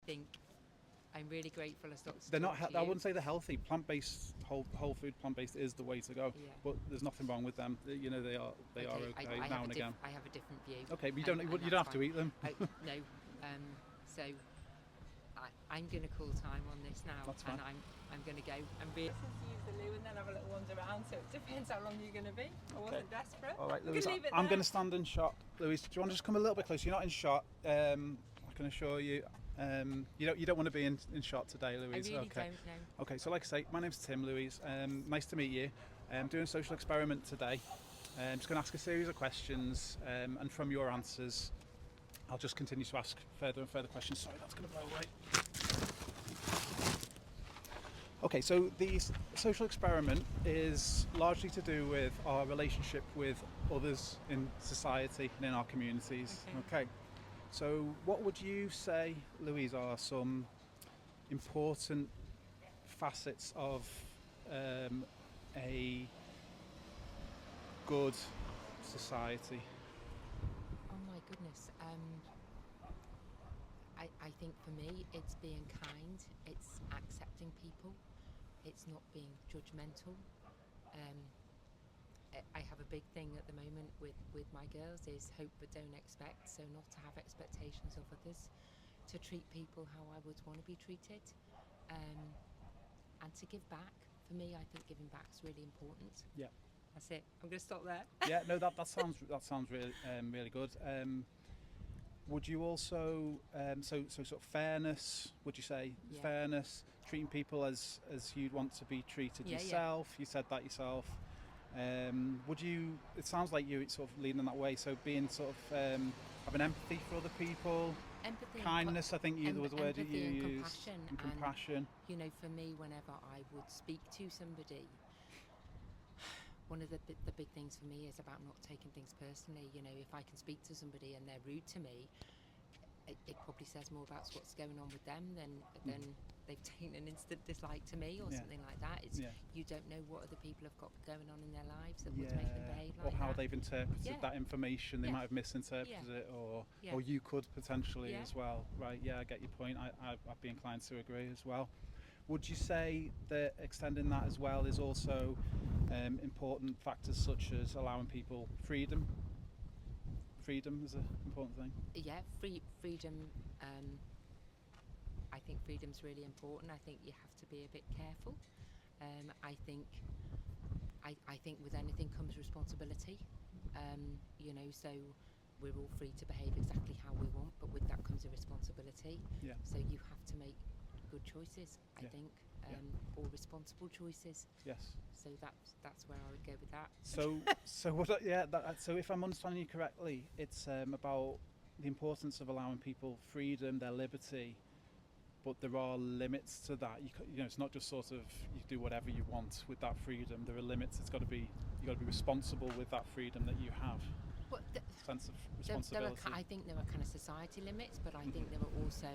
think I'm really grateful I stopped to They're talk not. to I you. wouldn't say they're healthy. Plant-based, whole food, plant-based is the way to go. Yeah. But there's nothing wrong with them. You know, they are okay I now and again. I have a different view. Okay, but you and don't that's have to fine. eat them. No. So I'm going to call time on this now. That's fine. And I'm going to go and use the loo and then have a little wander around. So it depends how long you're going to be. I wasn't desperate. All right, You Louise. can leave it I'm there. going to stand in shot. Louise, do you want to just come a little bit closer? You're not in shot. I can assure you. You don't want to be in shot today, Louise. I really okay. don't know. Okay, so like I say, my name's Tim, Louise. Nice to meet you. I'm doing a social experiment today. I'm just going to ask a series of questions, and from your answers, I'll just continue to ask further and further questions. Sorry, that's going to blow away. Okay, so the social experiment is largely to do with our relationship with others in society and in our communities. Okay. So what would you say, Louise, are some important facets of a good society? Oh my goodness. I think for me it's being kind, it's accepting people, it's not being judgmental. I have a big thing at the moment with my girls is hope but don't expect, so not to have expectations of others, to treat people how I would want to be treated, and to give back. For me, I think giving back is really important. Yeah. That's it. I'm going to stop there. Yeah, no, that sounds really good. Would you also so sort of fairness? Would you say Yeah. fairness, treating people as you'd want to be treated Yeah, yeah. yourself? You said that yourself. Would you? It sounds like you sort of leaning that way. So being sort of having empathy for other people, Empathy, kindness. I think you was the word you empathy and used. compassion. And compassion. You know, for me, whenever I would speak to somebody, one of the big things for me is about not taking things personally. You know, if I can speak to somebody and they're rude to me, it probably says more about what's going on with them than they've taken an instant dislike to me or something like that. It's you don't know what other people have got going on in their lives that would make them behave like or how that. they've interpreted that information. They Yeah. might have misinterpreted it, or Yeah. or you could potentially Yeah. as well. Right? Yeah, I get your point. I'd be inclined to agree as well. Would you say that extending that as well is also important factors such as allowing people freedom? Freedom is an important thing. Yeah, freedom. I think freedom's really important. I think you have to be a bit careful. I think with anything comes responsibility. You know, so we're all free to behave exactly how we want, but with that comes a responsibility. Yeah. So you have to make good choices, I think, or responsible choices. Yes. So that's where I would go with that. So what? Yeah. So if I'm understanding you correctly, it's about the importance of allowing people freedom, their liberty, but there are limits to that. You know, it's not just sort of you do whatever you want with that freedom. There are limits. You've got to be responsible with that freedom that you have. But Sense of responsibility. I think there are kind of society limits, but I think there are also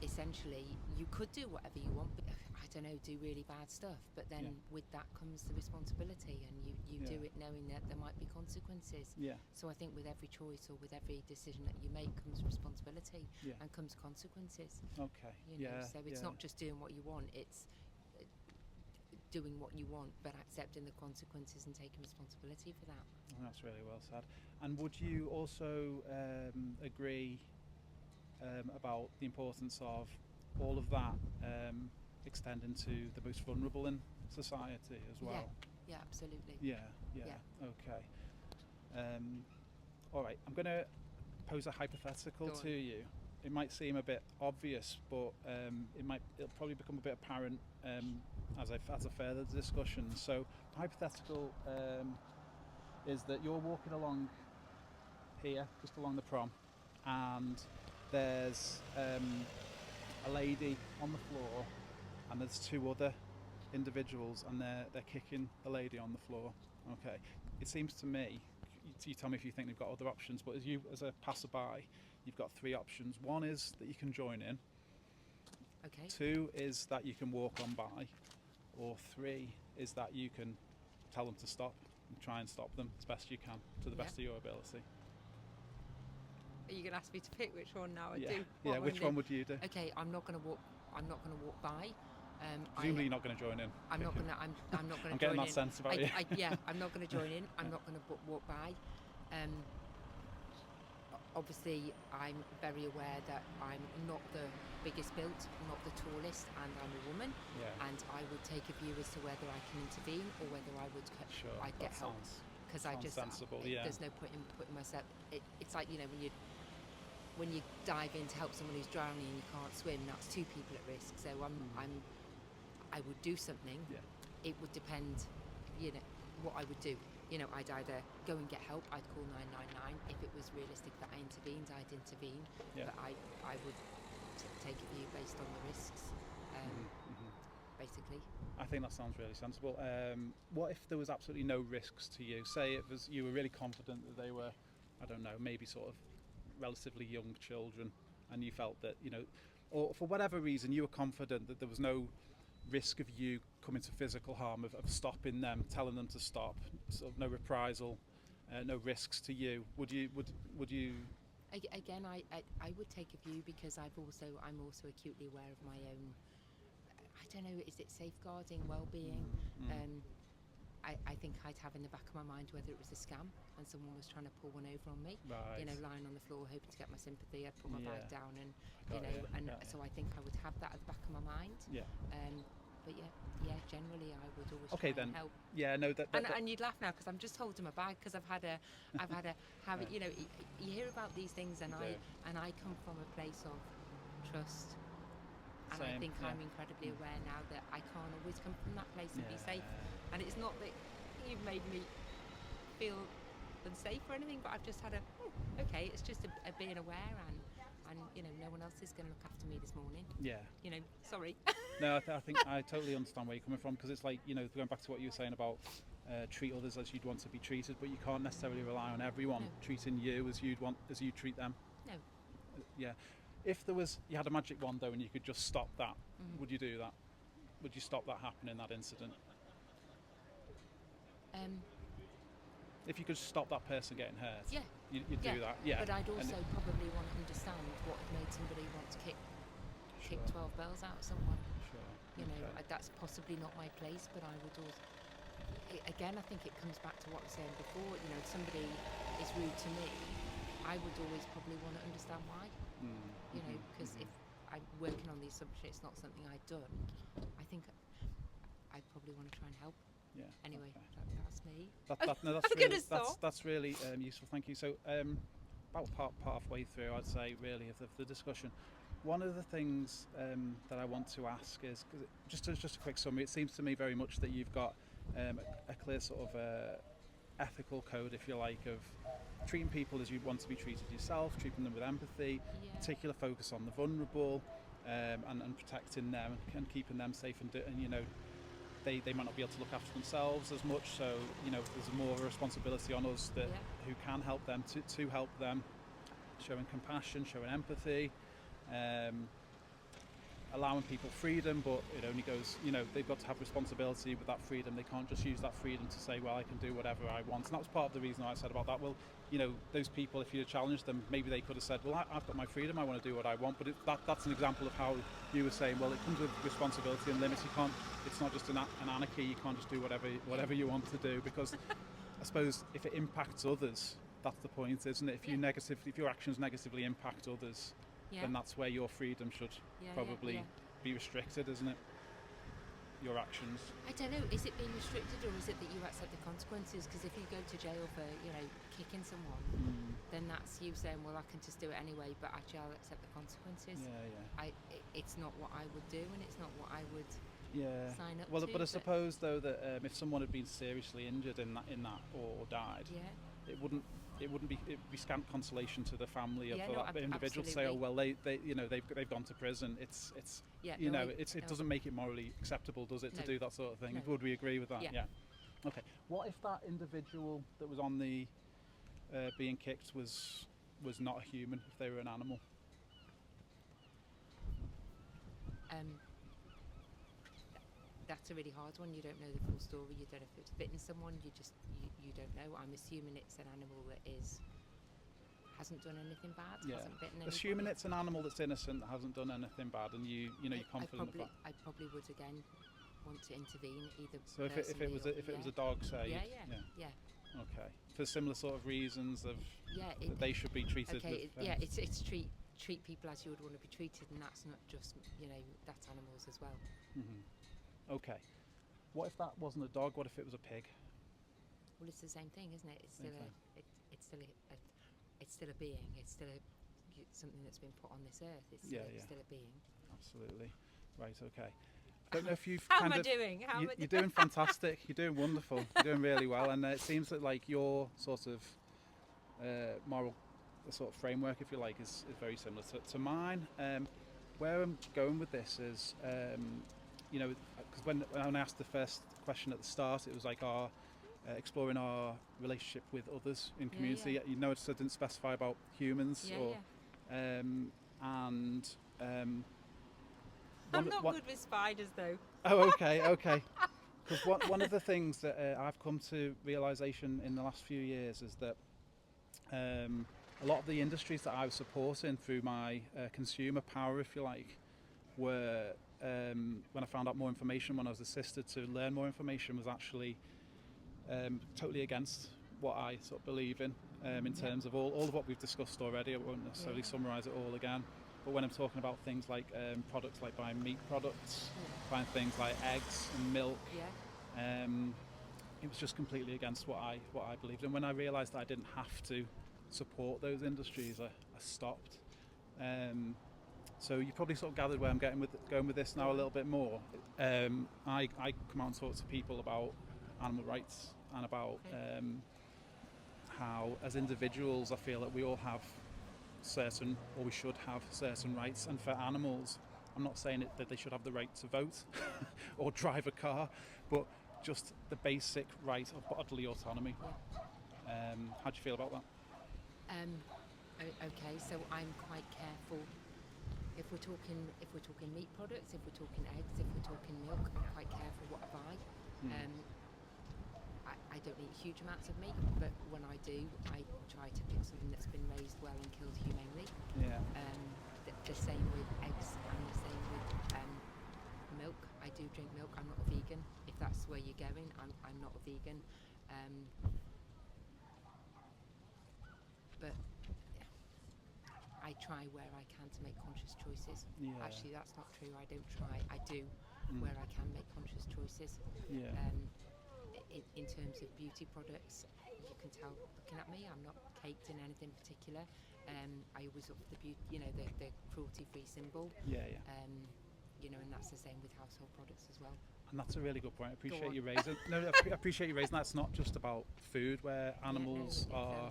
essentially you could do whatever you want, but I don't know, do really bad stuff, but then with that comes the responsibility, and you do it knowing that there might be consequences. So I think with every choice or with every decision that you make comes responsibility and comes consequences. Okay. You know, so it's not just doing what you want, it's doing what you want but accepting the consequences and taking responsibility for that. That's really well said. And would you also agree about the importance of all of that extending to the most vulnerable in society as well? Yeah, absolutely. Yeah. Okay. All right, I'm going to pose a hypothetical to you. It might seem a bit obvious, but it'll probably become a bit apparent as a further discussion. So, hypothetical is that you're walking along here, just along the prom, and there's a lady on the floor, and there's two other individuals, and they're kicking the lady on the floor. Okay, it seems to me, you tell me if you think they've got other options, but as a passerby, you've got three options. One is that you can join in. Okay. Two is that you can walk on by, or three is that you can tell them to stop and try and stop them as best you can to the best of your ability. Are you going to ask me to pick which one now? I Yeah. do. Yeah. Which one would you do? Okay, I'm not going to walk by. Presumably, you're not going to join in. I'm not going to. I'm not going to. I'm getting that sense about you. Yeah, I'm not going to join in. I'm not going to walk by. Obviously, I'm very aware that I'm not the biggest built, not the tallest, and I'm a woman. Yeah. And I would take a view as to whether I can intervene or whether I would Sure. I'd get help. Because I just sensible. Yeah. There's no point in putting myself. It's like, you know, when you dive in to help someone who's drowning and you can't swim, that's two people at risk. So I would do something. Yeah. It would depend, you know, what I would do. You know, I'd either go and get help, I'd call 999. If it was realistic that I intervened, I'd intervene. Yeah. But I would take a view based on the risks, basically. I think that sounds really sensible. What if there was absolutely no risks to you? Say it was you were really confident that they were, I don't know, maybe sort of relatively young children, and you felt that, you know, or for whatever reason you were confident that there was no risk of you coming to physical harm, of stopping them, telling them to stop, sort of no reprisal, no risks to you. Would you? Again, I would take a view because I'm also acutely aware of my own. I don't know. Is it safeguarding, well-being? I think I'd have in the back of my mind whether it was a scam and someone was trying to pull one over on me. Right. You know, lying on the floor hoping to get my sympathy. I'd put my bag down and so I think I would have that at the back of my mind. Yeah. But generally I would always okay try then and help. Yeah, no, and you'd laugh now because I'm just holding my bag because I've had a habit. You know, you hear about these things and I come from a place of trust. And I think I'm incredibly aware now that I can't always come from that place and be safe. And it's not that you've made me feel unsafe or anything, but I've just had okay, it's just a being aware and you know, no one else is going to look after me this morning. Yeah. You know, sorry. No, I think I totally understand where you're coming from, because it's like, you know, going back to what you were saying about treat others as you'd want to be treated, but you can't necessarily rely on everyone treating you as you treat them. No. Yeah. If there was, you had a magic wand though and you could just stop that, would you do that? Would you stop that happening, that incident? If you could stop that person getting hurt, you'd do that. Yeah. But I'd also probably want to understand what had made somebody want to kick 12 bells out of someone. Sure. You know, that's possibly not my place, but I would also. Again, I think it comes back to what I was saying before. You know, if somebody is rude to me, I would always probably want to understand why. You know, because if I'm working on the assumption it's not something I'd done, I think I'd probably want to try and help. Yeah. Anyway, okay. that's me. That's really useful. Thank you. So, about halfway through, I'd say, really, of the discussion. One of the things that I want to ask is, just a quick summary. It seems to me very much that you've got a clear sort of ethical code, if you like, of treating people as you want to be treated yourself, treating them with empathy, particular focus on the vulnerable, and protecting them and keeping them safe and you know. They might not be able to look after themselves as much, so you know there's more of a responsibility on us that who can help them to help them, showing compassion, showing empathy, allowing people freedom, but it only goes, you know, they've got to have responsibility with that freedom. They can't just use that freedom to say, well, I can do whatever I want. And that was part of the reason I said about that. Well, you know, those people, if you challenged them, maybe they could have said, well, I've got my freedom, I want to do what I want. But that's an example of how you were saying, well, it comes with responsibility and limits. You can't, it's not just an anarchy. You can't just do whatever you want to do, because I suppose if it impacts others, that's the point, isn't it? If your actions negatively impact others, then that's where your freedom should probably be restricted, isn't it? Your actions. I don't know, is it being restricted or is it that you accept the consequences? Because if you go to jail for, you know, kicking someone, then that's you saying, well, I can just do it anyway, but actually I'll accept the consequences. It's not what I would do, and it's not what I would sign up to. But I suppose though that if someone had been seriously injured in that or died, it'd be scant consolation to the family of that individual to say, oh well, they you know they've gone to prison. It doesn't make it morally acceptable, does it, to do that sort of thing? Would we agree with that? Yeah. Okay. What if that individual that was on the being kicked was not a human? If they were an animal? That's a really hard one. You don't know the full story. You don't know if it's bitten someone. You don't know. I'm assuming it's an animal that has hasn't done anything bad, Yeah. hasn't bitten anybody. Assuming it's an animal that's innocent, that hasn't done anything bad, and you're confident of that. I probably would again want to intervene either. So if it was a dog, say. Yeah. Okay. For similar sort of reasons of Yeah. that they should be treated. Okay. with, It's treat people as you would want to be treated, and that's not just that's animals as well. Okay. What if that wasn't a dog? What if it was a pig? Well, it's the same thing, isn't it? It's Same still thing. it's still a being. It's still something that's been put on this earth. It's still a being. Absolutely. Right. Okay. I don't know if you've How am I doing? You're doing fantastic. You're doing wonderful. You're doing really well, and it seems that like your sort of moral sort of framework, if you like, is very similar to mine. Where I'm going with this is, because when I asked the first question at the start, it was like our exploring our relationship with others in community. Yeah. You noticed I didn't specify about humans I'm not good with spiders, though. Oh, okay. Because one of the things that I've come to realisation in the last few years is that a lot of the industries that I was supporting through my consumer power, if you like, were when I found out more information, when I was assisted to learn more information, was actually totally against what I sort of believe in terms of all of what we've discussed already. I won't necessarily summarise it all again. But when I'm talking about things like products, like buying meat products, buying things like eggs and milk, it was just completely against what I believed. And when I realised that I didn't have to support those industries, I stopped. So you probably sort of gathered where I'm going with this now a little bit more. I come out and talk to people about animal rights and about how, as individuals, I feel that we all have certain, or we should have certain rights. And for animals, I'm not saying that they should have the right to vote or drive a car, but just the basic right of bodily autonomy. How do you feel about that? Okay, so I'm quite careful. If we're talking meat products, if we're talking eggs, if we're talking milk, I'm quite careful what I buy. I don't eat huge amounts of meat, but when I do, I try to pick something that's been raised well and killed humanely. The same with eggs and the same with milk. I do drink milk. I'm not a vegan. If that's where you're going, I'm not a vegan. But I try where I can to make conscious choices. Actually, that's not true. I don't try. I do where I can make conscious choices. In terms of beauty products, you can tell looking at me, I'm not caked in anything particular. I always look for the beauty, the cruelty-free symbol. And that's the same with household products as well. And that's a really good point. I appreciate you raising. I appreciate you raising that. It's not just about food, where animals are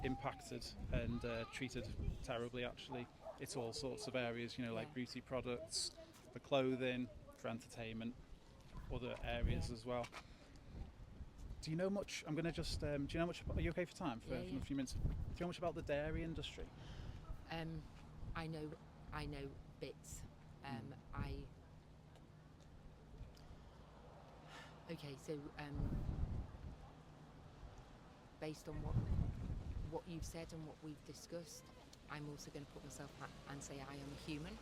impacted and treated terribly. Actually, it's all sorts of areas. Like beauty products, for clothing, for entertainment, other areas as well. Do you know much? I'm going to just. Do you know much? Are you okay for time for a few minutes? Do you know much about the dairy industry? I know bits. Based on what you've said and what we've discussed, I'm also going to put myself and say I am a human,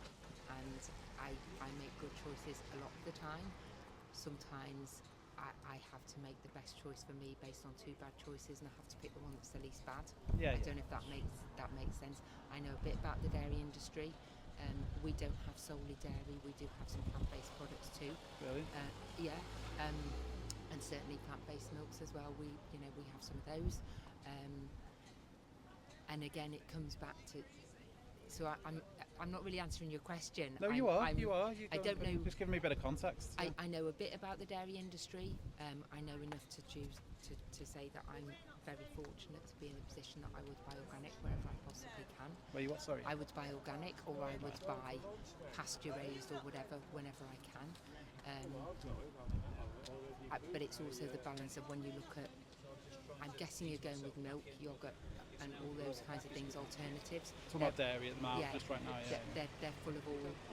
and I make good choices a lot of the time. Sometimes I have to make the best choice for me based on two bad choices, and I have to pick the one that's the least bad. I don't know if that makes sense. I know a bit about the dairy industry. We don't have solely dairy. We do have some plant-based products too. Really? And certainly plant-based milks as well. We have some of those. And again, it comes back to. So I'm not really answering your question. No, you are. I don't know. Just giving me a bit of context. I know a bit about the dairy industry. I know enough to choose to say that I'm very fortunate to be in a position that I would buy organic wherever I possibly can. Where you what? Sorry. I would buy organic, or I would buy pasture raised, or whatever, whenever I can. But it's also the balance of when you look at. I'm guessing you're going with milk, yogurt, and all those kinds of things, alternatives. Talking about dairy at the moment, just right now. They're full of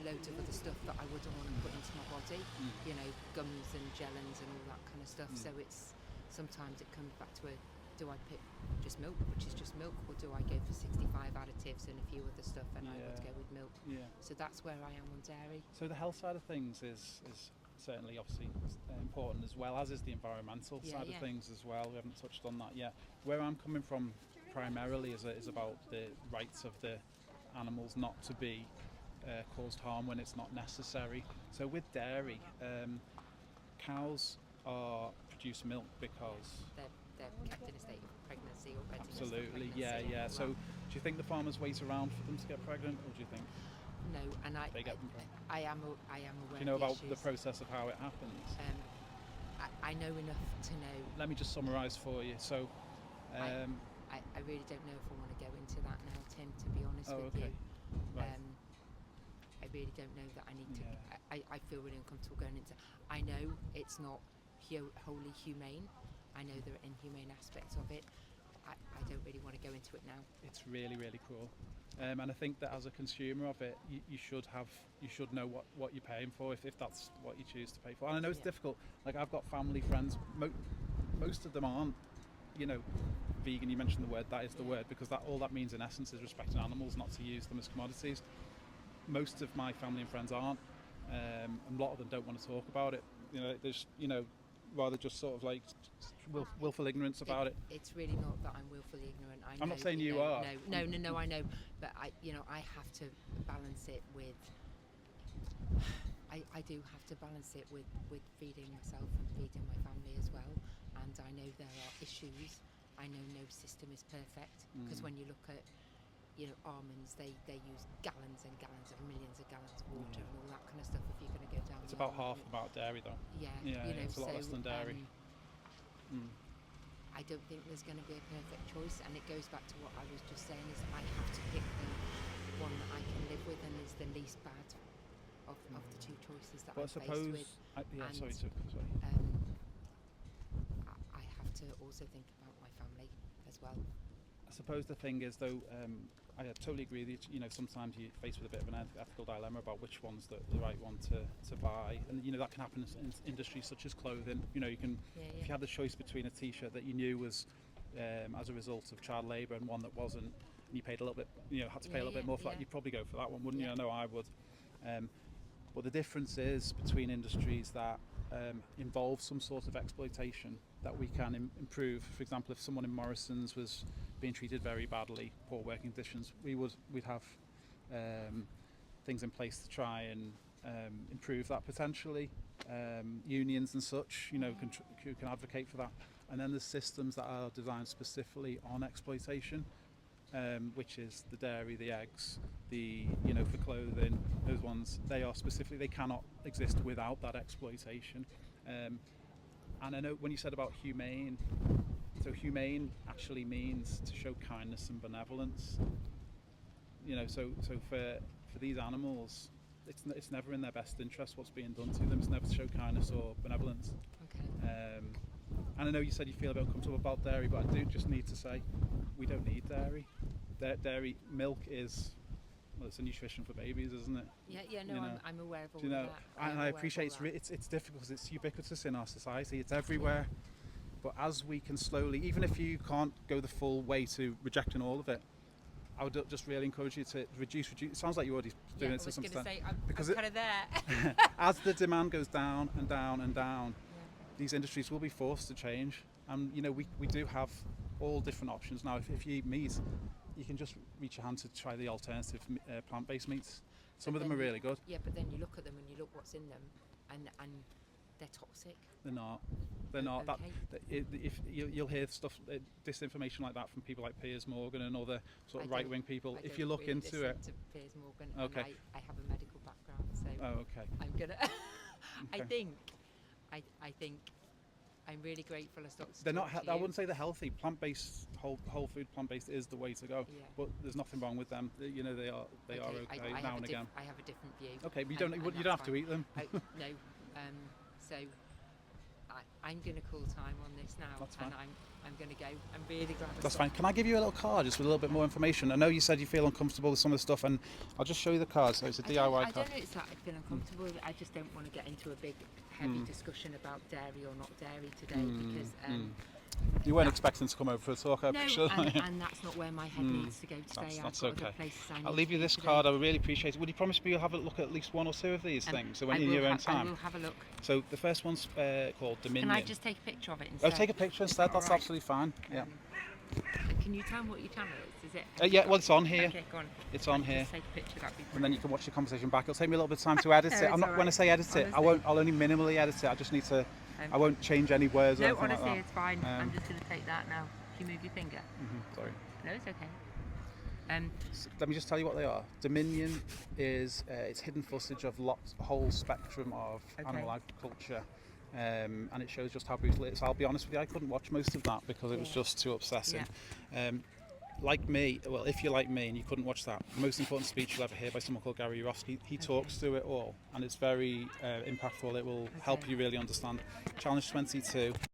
loads of other stuff that I wouldn't want to put into my body. Gums and gelatin and all that kind of stuff. So it's sometimes it comes back to do I pick just milk, which is just milk, or do I go for 65 additives and a few other stuff, and I would go with milk. Yeah. So that's where I am on dairy. So the health side of things is certainly obviously important, as well as is the environmental side of things as well. We haven't touched on that yet. Where I'm coming from primarily is about the rights of the animals not to be caused harm when it's not necessary. So with dairy, cows produce milk because they're kept in a state of pregnancy or readiness for absolutely, pregnancy. yeah. So do you think the farmers wait around for them to get pregnant, or do you think No, and they get them pregnant? I am aware. Do you know of the about issues. the process of how it happens? I know enough to know. Let me just summarise for you. So, I really don't know if I want to go into that now, Tim, to be honest with okay. you. Right. I really don't know that I need to. Yeah. I feel really uncomfortable going into. I know it's not wholly humane. I know there are inhumane aspects of it. I don't really want to go into it now. It's really, really cruel. And I think that as a consumer of it, you should know what you're paying for if that's what you choose to pay for. And I know it's difficult. Like, I've got family, friends, most of them aren't, vegan. You mentioned the word, that is the word, because all that means in essence is respecting animals, not to use them as commodities. Most of my family and friends aren't. A lot of them don't want to talk about it. There's, rather just sort of like willful ignorance about it. It's really not that I'm willfully ignorant. I know, I'm not saying you are. No, I know, but I have to balance it with. I do have to balance it with feeding myself and feeding my family as well. And I know there are issues. I know no system is perfect, because when you look at almonds, they use gallons and gallons of millions of gallons of water and all that kind of stuff. If you're going to go down, it's about half about dairy though. Yeah, it's a lot less than dairy. I don't think there's going to be a perfect choice, and it goes back to what I was just saying: is I have to pick the one that I can live with and is the least bad of the two choices that I'm faced with. I have to also think about my family as well. I suppose the thing is, though, I totally agree that sometimes you're faced with a bit of an ethical dilemma about which one's the right one to buy, and that can happen in industries such as clothing. You can if you had the choice between a T-shirt that you knew was as a result of child labour and one that wasn't, and you paid a little bit, had to pay a little bit more for that, you'd probably go for that one, wouldn't you? I know I would. But the difference is between industries that involve some sort of exploitation that we can improve. For example, if someone in Morrison's was being treated very badly, poor working conditions, we'd have things in place to try and improve that potentially. Unions and such, can advocate for that. And then there's systems that are designed specifically on exploitation, which is the dairy, the eggs, for clothing, those ones, they cannot exist without that exploitation. And I know when you said about humane, so humane actually means to show kindness and benevolence. So for these animals, it's never in their best interest what's being done to them. It's never to show kindness or benevolence. Okay. And I know you said you feel a bit uncomfortable about dairy, but I do just need to say we don't need dairy. Dairy milk is. Well, it's a nutrition for babies, isn't it? I'm aware of all of that. And I appreciate it's difficult because it's ubiquitous in our society. It's everywhere. But as we can slowly, even if you can't go the full way to rejecting all of it, I would just really encourage you to reduce. It sounds like you're already doing it to some extent. I'm kind of there. As the demand goes down and down and down, these industries will be forced to change. And we do have all different options now. If you eat meat, you can just reach your hand to try the alternative plant-based meats. Some of them are really good. Yeah, but then you look at them and you look what's in them, and they're toxic. They're not. They're not. Okay. If you'll hear stuff, disinformation like that from people like Piers Morgan and other sort of right-wing people. If you look into it, to Piers Morgan, okay. And I have a medical background, so okay. I'm gonna. Okay. I think. I'm really grateful I stopped. They're not. I wouldn't say they're healthy. Plant-based, whole food, plant-based is the way to go. Yeah. But there's nothing wrong with them. They are okay now and again. I have a different view. Okay, but you don't have to eat them. No. So I'm going to call time on this now. That's fine. And I'm going to go. I'm really glad. That's fine. Can I give you a little card just with a little bit more information? I know you said you feel uncomfortable with some of the stuff, and I'll just show you the card. So it's a DIY card. I don't know it's that I feel uncomfortable. I just don't want to get into a big, heavy discussion about dairy or not dairy today because You weren't expecting to come over for a talk, I No, presume. and that's not where my head needs to go today. That's I've got okay. other places I need I'll leave to you be this today. card. I would really appreciate it. Would you promise me you'll have a look at least one or two of these things, so when I in will your own I time? will have a look. So the first one's called Dominion. Can I just take a picture of it Oh, instead? take a picture instead. That's Alright. absolutely fine. Yeah. Can you tell me what your channel is? Is it? Yeah. Well, it's on here. Okay, go on. It's on Just here. take a picture. That'd be And then you can watch the conversation back. It'll take me a little bit of time to edit No, it. I'm it's not. When I alright. say edit it, Honestly. I'll only minimally edit it. I just need to. Um, I won't change any words or No, anything honestly, like that. it's fine. I'm just going to take that now. Can you move your finger? Sorry. No, it's okay. Let me just tell you what they are. Dominion is it's hidden footage of a whole spectrum of animal agriculture, and it shows just how brutal it is. I'll be honest with you, I couldn't watch most of that because it was just too upsetting. Like me, well, if you're like me and you couldn't watch that, the most important speech you'll ever hear by someone called Gary Yourofsky, he talks through it all, and it's very impactful. It will help you really understand. Challenge 22.